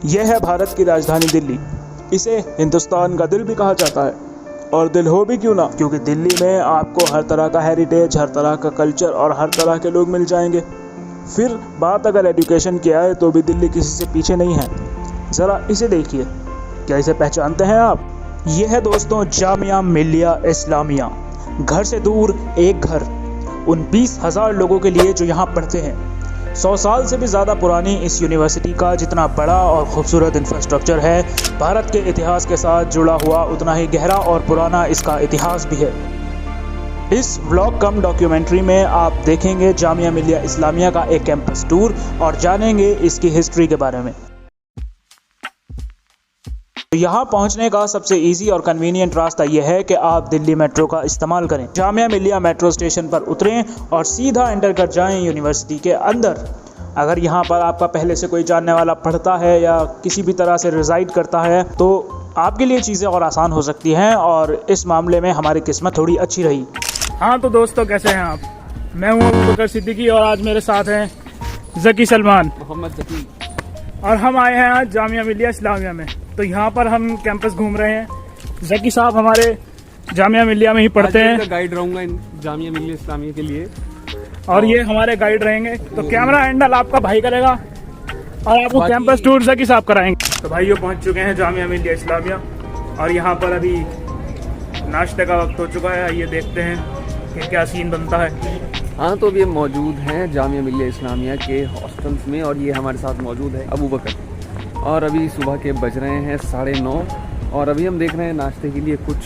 यह है भारत की राजधानी दिल्ली। इसे हिंदुस्तान का दिल भी कहा जाता है, और दिल हो भी क्यों ना, क्योंकि दिल्ली में आपको हर तरह का हेरिटेज, हर तरह का कल्चर और हर तरह के लोग मिल जाएंगे। फिर बात अगर एजुकेशन की आए तो भी दिल्ली किसी से पीछे नहीं है। ज़रा इसे देखिए, क्या इसे पहचानते हैं आप? यह है दोस्तों जामिया मिलिया इस्लामिया। घर से दूर एक घर, उन 20,000 लोगों के लिए जो यहाँ पढ़ते हैं। 100 साल से भी ज़्यादा पुरानी इस यूनिवर्सिटी का जितना बड़ा और ख़ूबसूरत इंफ्रास्ट्रक्चर है, भारत के इतिहास के साथ जुड़ा हुआ उतना ही गहरा और पुराना इसका इतिहास भी है। इस व्लॉग कम डॉक्यूमेंट्री में आप देखेंगे जामिया मिलिया इस्लामिया का एक कैंपस टूर और जानेंगे इसकी हिस्ट्री के बारे में। यहाँ पहुँचने का सबसे इजी और कन्वीनियंट रास्ता यह है कि आप दिल्ली मेट्रो का इस्तेमाल करें। जामिया मिलिया मेट्रो स्टेशन पर उतरें और सीधा एंटर कर जाएं यूनिवर्सिटी के अंदर। अगर यहाँ पर आपका पहले से कोई जानने वाला पढ़ता है या किसी भी तरह से रिजाइड करता है तो आपके लिए चीज़ें और आसान हो सकती हैं, और इस मामले में हमारी किस्मत थोड़ी अच्छी रही। हाँ तो दोस्तों, कैसे हैं आप? मैं हूँ अबू बकर सिद्दीकी और आज मेरे साथ हैं ज़की सलमान, मोहम्मद ज़की, और हम आए हैं आज जामिया मिलिया इस्लामिया में। तो यहाँ पर हम कैंपस घूम रहे हैं। ज़की साहब हमारे जामिया मिलिया में ही पढ़ते हैं। गाइड रहूंगा इन जामिया मिलिया इस्लामिया के लिए, और ये हमारे गाइड रहेंगे। तो कैमरा हैंडल आपका भाई करेगा और आपको कैंपस टूर ज़की साहब कराएंगे। तो भाइयों पहुँच चुके हैं जामिया मिलिया इस्लामिया, और यहाँ पर अभी नाश्ते का वक्त हो चुका है। आइए देखते हैं कि क्या सीन बनता है। हाँ तो अभी हम मौजूद हैं जामिया मिलिया इस्लामिया के हॉस्टल्स में, और ये हमारे साथ मौजूद है अबू बकर। और अभी सुबह के बज रहे हैं 9:30, और अभी हम देख रहे हैं नाश्ते के लिए कुछ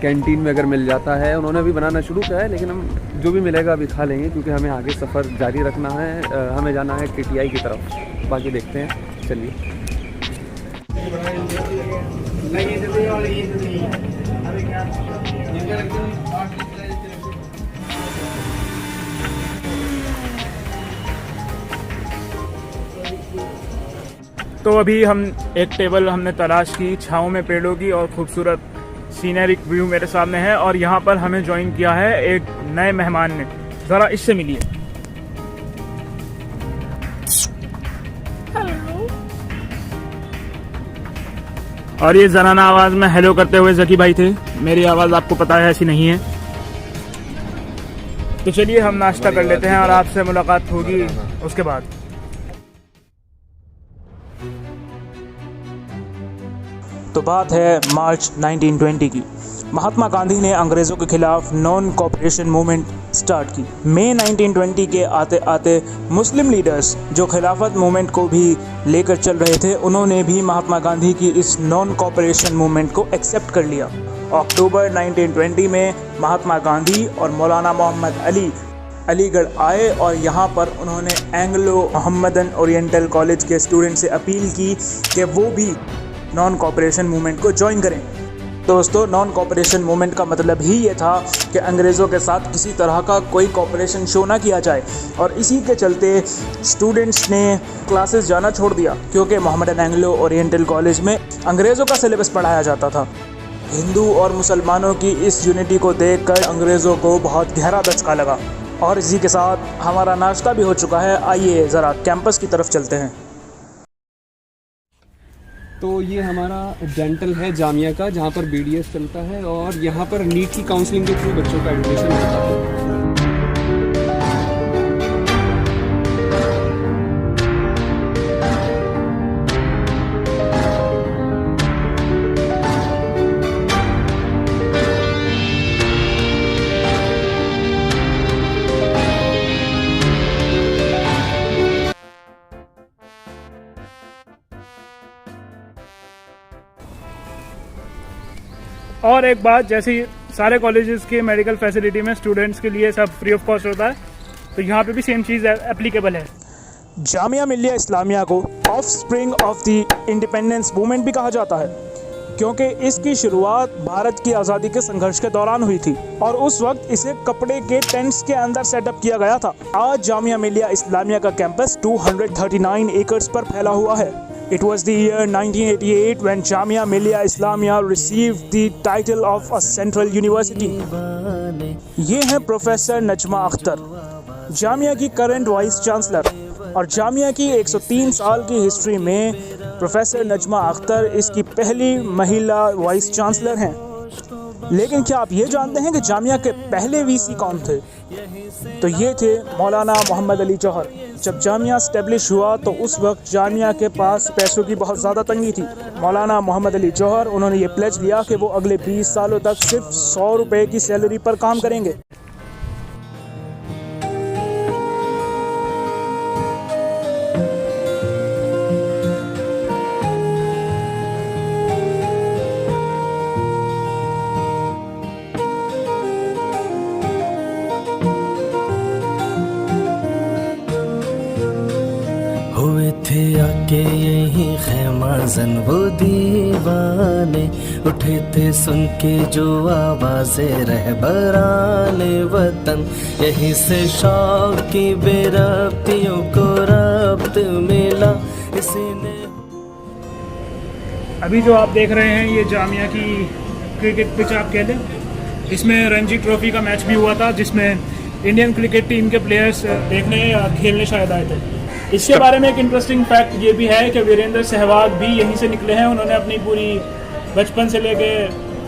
कैंटीन में अगर मिल जाता है। उन्होंने अभी बनाना शुरू किया है, लेकिन हम जो भी मिलेगा अभी खा लेंगे, क्योंकि हमें आगे सफ़र जारी रखना है। हमें जाना है KTI की तरफ, बाकी देखते हैं। चलिए। तो अभी हम एक टेबल हमने तलाश की छाँव में पेड़ों की, और खूबसूरत सीनरिक व्यू मेरे सामने है। और यहाँ पर हमें ज्वाइन किया है एक नए मेहमान ने। ज़रा इससे मिलिए। और ये ज़राना आवाज़ में हेलो करते हुए ज़की भाई थे। मेरी आवाज़ आपको पता है ऐसी नहीं है। तो चलिए हम नाश्ता कर लेते हैं और आपसे मुलाकात होगी उसके बाद। तो बात है मार्च 1920 की। महात्मा गांधी ने अंग्रेज़ों के खिलाफ नॉन कोऑपरेशन मूवमेंट स्टार्ट की। मई 1920 के आते आते मुस्लिम लीडर्स जो खिलाफत मूवमेंट को भी लेकर चल रहे थे, उन्होंने भी महात्मा गांधी की इस नॉन कोऑपरेशन मूवमेंट को एक्सेप्ट कर लिया। अक्टूबर 1920 में महात्मा गांधी और मौलाना मोहम्मद अली अलीगढ़ आए, और यहाँ पर उन्होंने एंग्लो मोहम्मदन ओरिएंटल कॉलेज के स्टूडेंट से अपील की कि वो भी नॉन कोऑपरेशन मूवमेंट को ज्वाइन करें। दोस्तों, नॉन कोऑपरेशन मूवमेंट का मतलब ही ये था कि अंग्रेज़ों के साथ किसी तरह का कोई कोऑपरेशन शो ना किया जाए, और इसी के चलते स्टूडेंट्स ने क्लासेस जाना छोड़ दिया, क्योंकि मोहम्मदन एंग्लो ओरिएंटल कॉलेज में अंग्रेज़ों का सिलेबस पढ़ाया जाता था। हिंदू और मुसलमानों की इस यूनिटी को देखकर अंग्रेज़ों को बहुत गहरा धचका लगा। और इसी के साथ हमारा नाश्ता भी हो चुका है। आइए ज़रा कैंपस की तरफ चलते हैं। तो ये हमारा डेंटल है जामिया का, जहाँ पर BDS चलता है, और यहाँ पर नीट की काउंसलिंग के थ्रू बच्चों का एडमिशन होता है। और एक बात, जैसे सारे कॉलेजेस के मेडिकल फैसिलिटी में स्टूडेंट्स के लिए सब फ्री ऑफ कॉस्ट होता है, तो यहाँ पे भी सेम चीज़ एप्लीकेबल है। जामिया मिलिया इस्लामिया को of spring of the independence movement भी कहा जाता है, क्योंकि इसकी शुरुआत भारत की आज़ादी के संघर्ष के दौरान हुई थी, और उस वक्त इसे कपड़े के टेंट्स के अंदर सेटअप किया गया था। आज जामिया मिलिया इस्लामिया का कैंपस 239 एकर्स पर फैला हुआ है। It was the year 1988 when Jamia Millia Islamia received the title of a central university. ये हैं प्रोफेसर नजमा अख्तर, जामिया की करंट वाइस चांसलर, और जामिया की 103 साल की हिस्ट्री में प्रोफेसर नजमा अख्तर इसकी पहली महिला वाइस चांसलर हैं। लेकिन क्या आप ये जानते हैं कि जामिया के पहले वीसी कौन थे? तो ये थे मौलाना मोहम्मद अली जौहर। जब जामिया स्टैब्लिश हुआ तो उस वक्त जामिया के पास पैसों की बहुत ज़्यादा तंगी थी। मौलाना मोहम्मद अली जौहर उन्होंने ये प्लेज लिया कि वो अगले 20 सालों तक सिर्फ 100 रुपये की सैलरी पर काम करेंगे। हुए थे आके यही खैमाजन वो दीवाने, उठे थे सुन के जो आवाज़ें रहबराने वतन, यहीं से शौक की बेरब्तियों को रब्त मिला इसी ने। अभी जो आप देख रहे हैं ये जामिया की क्रिकेट पिच आप कह लें। इसमें रणजी ट्रॉफी का मैच भी हुआ था जिसमें इंडियन क्रिकेट टीम के प्लेयर्स देखने या खेलने शायद आए थे। इसके बारे में एक इंटरेस्टिंग फैक्ट ये भी है कि वीरेंद्र सहवाग भी यहीं से निकले हैं। उन्होंने अपनी पूरी बचपन से लेके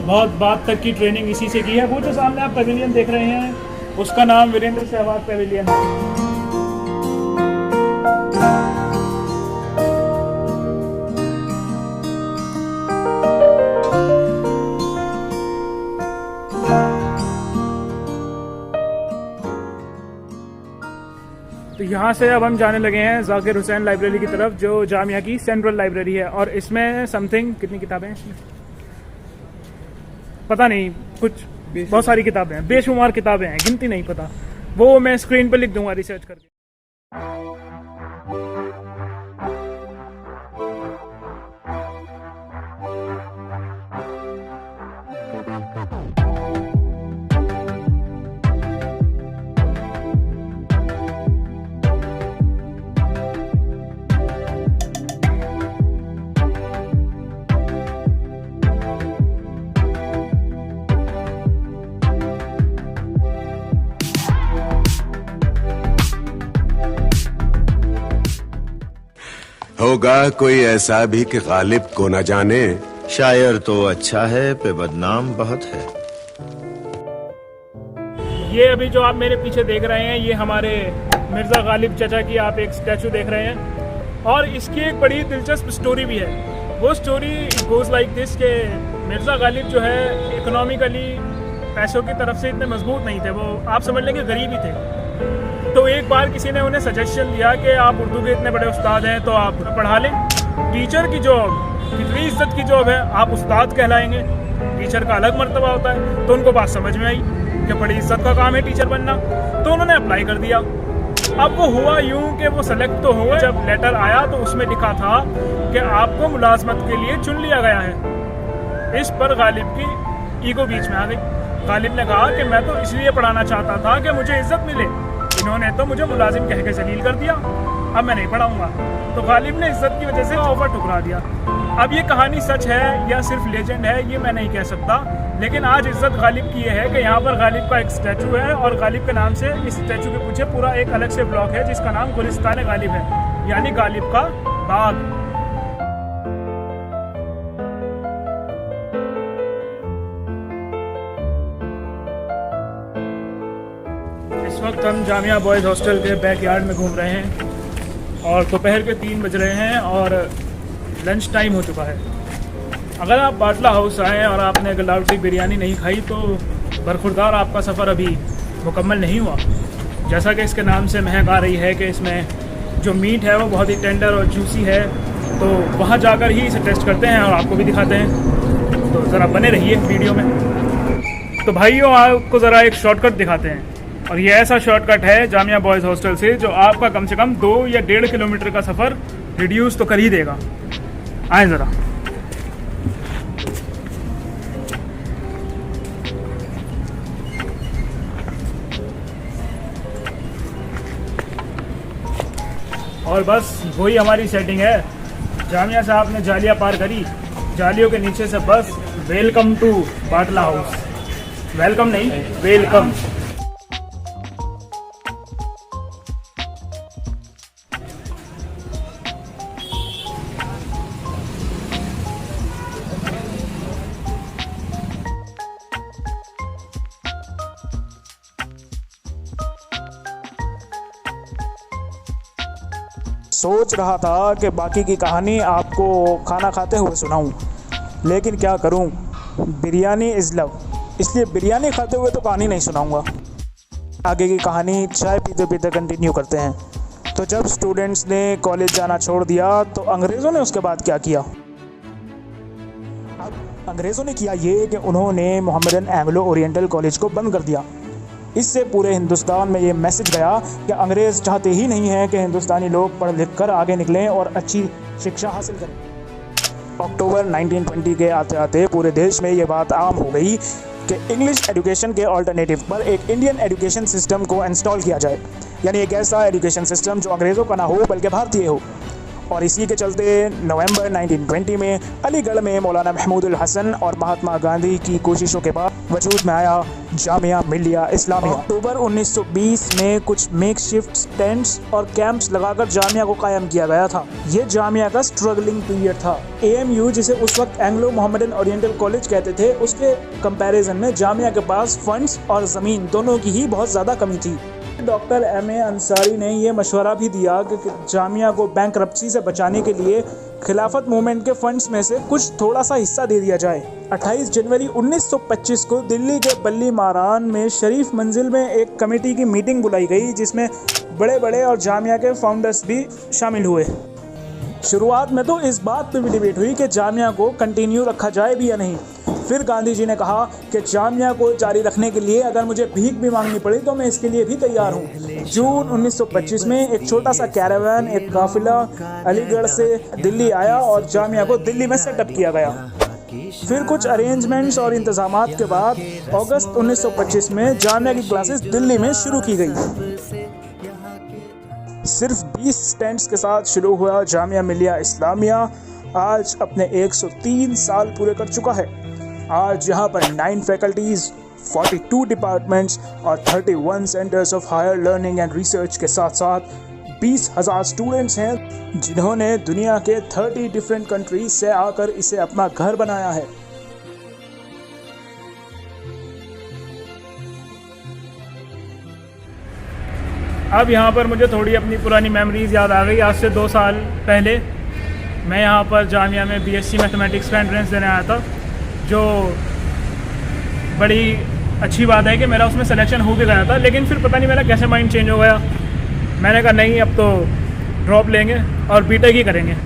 बहुत बाद तक की ट्रेनिंग इसी से की है। वो जो सामने आप पेविलियन देख रहे हैं उसका नाम वीरेंद्र सहवाग पेविलियन है। तो यहाँ से अब हम जाने लगे हैं जाकिर हुसैन लाइब्रेरी की तरफ, जो जामिया की सेंट्रल लाइब्रेरी है। और इसमें समथिंग कितनी किताबें हैं इसमें पता नहीं, कुछ बहुत सारी किताबें हैं, बेशुमार किताबें हैं, गिनती नहीं पता। वो मैं स्क्रीन पर लिख दूंगा रिसर्च करके। होगा कोई ऐसा भी कि गालिब को न जाने। शायर तो अच्छा है पे बदनाम बहुत है। ये अभी जो आप मेरे पीछे देख रहे हैं ये हमारे मिर्ज़ा गालिब चचा की आप एक स्टैचू देख रहे हैं। और इसकी एक बड़ी दिलचस्प स्टोरी भी है। वो स्टोरी गोज़ लाइक दिस के मिर्ज़ा गालिब जो है इकोनॉमिकली पैसों की तरफ से इतने मजबूत नहीं थे, वो आप समझ लें कि गरीब ही थे। तो एक बार किसी ने उन्हें सजेशन दिया कि आप उर्दू के इतने बड़े उस्ताद हैं तो आप पढ़ा लें। टीचर की जॉब कितनी इज्जत की जॉब है, आप उस्ताद कहलाएंगे, टीचर का अलग मर्तबा होता है। तो उनको बात समझ में आई कि बड़ी इज्जत का काम है टीचर बनना। तो उन्होंने अप्लाई कर दिया। अब वो हुआ यूं कि वो सेलेक्ट तो हुए। जब लेटर आया तो उसमें लिखा था कि आपको मुलाजमत के लिए चुन लिया गया है। इस पर गालिब की ईगो बीच में आ गई। गालिब ने कहा कि मैं तो इसलिए पढ़ाना चाहता था कि मुझे इज्जत मिले, इन्होंने तो मुझे मुलाजिम कह के जलील कर दिया, अब मैं नहीं पढ़ाऊंगा। तो गालिब ने इज्जत की वजह से ऑफर ठुकरा दिया। अब ये कहानी सच है या सिर्फ लेजेंड है ये मैं नहीं कह सकता, लेकिन आज इज्जत गालिब की ये है कि यहाँ पर गालिब का एक स्टैचू है और गालिब के नाम से इस स्टैचू के पीछे पूरा एक अलग से ब्लॉक है जिसका नाम गुलिस्तान गालिब है, यानी गालिब का बाग। इस वक्त हम जामिया बॉयज़ हॉस्टल के बैकयार्ड में घूम रहे हैं और दोपहर के 3 बज रहे हैं और लंच टाइम हो चुका है। अगर आप बाटला हाउस आएँ और आपने गलावटी बिरयानी नहीं खाई तो बरखुरदार आपका सफ़र अभी मुकम्मल नहीं हुआ। जैसा कि इसके नाम से महक आ रही है कि इसमें जो मीट है वो बहुत ही टेंडर और जूसी है, तो वहाँ जाकर ही इसे टेस्ट करते हैं और आपको भी दिखाते हैं। तो ज़रा बने रहिए वीडियो में। तो भाइयों आपको ज़रा एक शॉर्टकट दिखाते हैं, और ये ऐसा शॉर्टकट है जामिया बॉयज़ हॉस्टल से जो आपका कम से कम 2 या 1.5 किलोमीटर का सफ़र रिड्यूस तो कर ही देगा। आए ज़रा। और बस वही हमारी सेटिंग है। जामिया से आपने जालियाँ पार करी, जालियों के नीचे से बस welcome to Batla House. Welcome नहीं, वेलकम। सोच रहा था कि बाकी की कहानी आपको खाना खाते हुए सुनाऊं, लेकिन क्या करूं, बिरयानी इज़ लव, इसलिए बिरयानी खाते हुए तो कहानी नहीं सुनाऊंगा। आगे की कहानी चाय पीते पीते कंटिन्यू करते हैं। तो जब स्टूडेंट्स ने कॉलेज जाना छोड़ दिया तो अंग्रेज़ों ने उसके बाद क्या किया? अंग्रेज़ों ने किया ये कि उन्होंने मोहम्मदन एंग्लो ओरिएंटल कॉलेज को बंद कर दिया। इससे पूरे हिंदुस्तान में ये मैसेज गया कि अंग्रेज़ चाहते ही नहीं हैं कि हिंदुस्तानी लोग पढ़ लिख कर आगे निकलें और अच्छी शिक्षा हासिल करें। अक्टूबर 1920 के आते आते पूरे देश में ये बात आम हो गई कि इंग्लिश एजुकेशन के ऑल्टरनेटिव पर एक इंडियन एजुकेशन सिस्टम को इंस्टॉल किया जाए, यानी एक ऐसा एजुकेशन सिस्टम जो अंग्रेज़ों का ना हो बल्कि भारतीय हो। और इसी के चलते नवंबर 1920 में अलीगढ़ में मौलाना महमूदुल हसन और महात्मा गांधी की कोशिशों के बाद वजूद में आया जामिया मिलिया इस्लामिया। अक्टूबर 1920 में कुछ मेकशिफ्ट टेंट्स और कैंप्स लगाकर जामिया को कायम किया गया था। ये जामिया का स्ट्रगलिंग पीरियड था। AMU, जिसे उस वक्त एंग्लो मोहम्मदन ओरिएंटल कॉलेज कहते थे, उसके कंपैरिजन में जामिया के पास फंड्स और ज़मीन दोनों की ही बहुत ज़्यादा कमी थी। डॉक्टर MA अंसारी ने यह मशवरा भी दिया कि जामिया को बैंकरप्सी से बचाने के लिए खिलाफत मूवमेंट के फंड्स में से कुछ थोड़ा सा हिस्सा दे दिया जाए। 28 जनवरी 1925 को दिल्ली के बल्ली मारान में शरीफ मंजिल में एक कमेटी की मीटिंग बुलाई गई, जिसमें बड़े बड़े और जामिया के फाउंडर्स भी शामिल हुए। शुरुआत में तो इस बात पर भी डिबेट हुई कि जामिया को कंटिन्यू रखा जाए भी या नहीं। फिर गांधी जी ने कहा कि जामिया को जारी रखने के लिए अगर मुझे भीख भी मांगनी पड़ी तो मैं इसके लिए भी तैयार हूँ। जून 1925 में एक छोटा सा कैरावान, एक काफिला अलीगढ़ से दिल्ली आया और जामिया को दिल्ली में सेटअप किया गया। फिर कुछ अरेंजमेंट्स और इंतजामात के बाद अगस्त 1925 में जामिया की क्लासेस दिल्ली में शुरू की गई। सिर्फ 20 स्टूडेंट्स के साथ शुरू हुआ जामिया मिलिया इस्लामिया आज अपने 103 साल पूरे कर चुका है। आज यहाँ पर 9 फैकल्टीज़, 42 डिपार्टमेंट्स और 31 centres of higher learning and research के साथ साथ 20,000 स्टूडेंट्स हैं, जिन्होंने दुनिया के 30 डिफरेंट कंट्रीज से आकर इसे अपना घर बनाया है। अब यहाँ पर मुझे थोड़ी अपनी पुरानी मेमोरीज याद आ गई। आज से 2 साल पहले मैं यहाँ पर जामिया में BSc मैथमेटिक्स का एंट्रेंस देने आया था, जो बड़ी अच्छी बात है कि मेरा उसमें सिलेक्शन हो भी गया था। लेकिन फिर पता नहीं मेरा कैसे माइंड चेंज हो गया। मैंने कहा नहीं, अब तो ड्रॉप लेंगे और बीटेक ही करेंगे।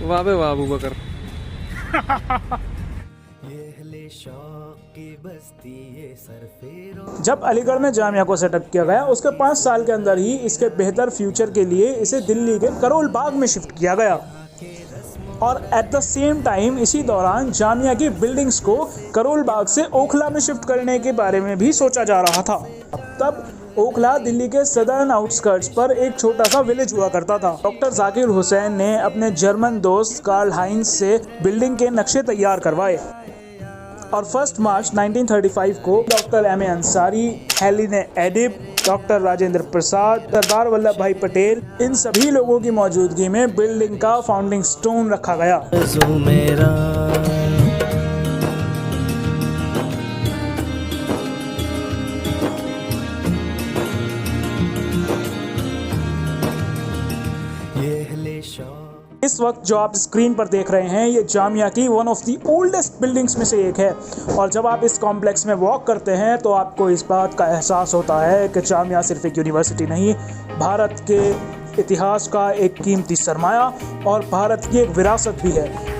वाह बे वाह अबू बकर। जब अलीगढ़ में जामिया को सेटअप किया गया उसके 5 साल के अंदर ही इसके बेहतर फ्यूचर के लिए इसे दिल्ली के करोल बाग में शिफ्ट किया गया। और एट द सेम टाइम इसी दौरान जामिया की बिल्डिंग्स को करोल बाग से ओखला में शिफ्ट करने के बारे में भी सोचा जा रहा था। तब ओखला दिल्ली के सदर्न आउटस्कर्ट्स पर एक छोटा सा विलेज हुआ करता था। डॉक्टर जाकिर हुसैन ने अपने जर्मन दोस्त कार्ल हाइंस से बिल्डिंग के नक्शे तैयार करवाए और 1 मार्च 1935 को doctor MA Ansari, Halide Edib, doctor Rajendra Prasad, Sardar Vallabh Bhai Patel, इन सभी लोगों की मौजूदगी में बिल्डिंग का फाउंडिंग स्टोन रखा गया। इस वक्त जो आप स्क्रीन पर देख रहे हैं, ये जामिया की one of the oldest buildings में से एक है। और जब आप इस कॉम्प्लेक्स में वॉक करते हैं तो आपको इस बात का एहसास होता है कि जामिया सिर्फ एक यूनिवर्सिटी नहीं, भारत के इतिहास का एक कीमती सरमाया और भारत की एक विरासत भी है।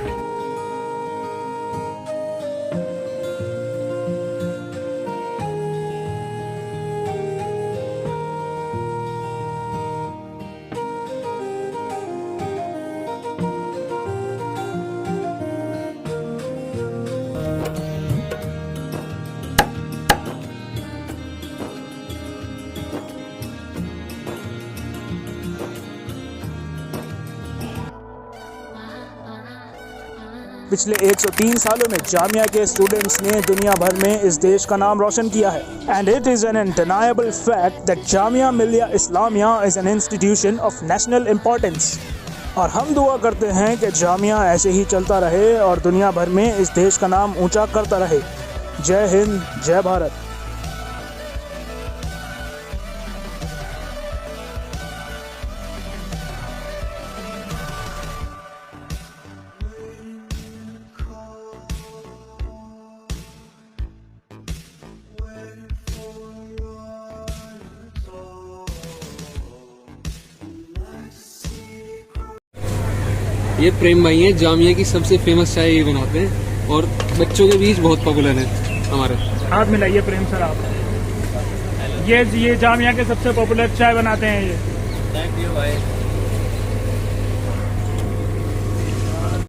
पिछले 103 सालों में जामिया के स्टूडेंट्स ने दुनिया भर में इस देश का नाम रोशन किया है। And it is an undeniable fact that Jamia Millia Islamia is an institution of national importance. और हम दुआ करते हैं कि जामिया ऐसे ही चलता रहे और दुनिया भर में इस देश का नाम ऊंचा करता रहे। जय हिंद, जय भारत। ये प्रेम भाई हैं, जामिया की सबसे फेमस चाय ये बनाते हैं और बच्चों के बीच बहुत पॉपुलर है हमारे। हाथ मिलाइए प्रेम सर आप। ये जामिया के सबसे पॉपुलर चाय बनाते हैं ये। थैंक यू भाई।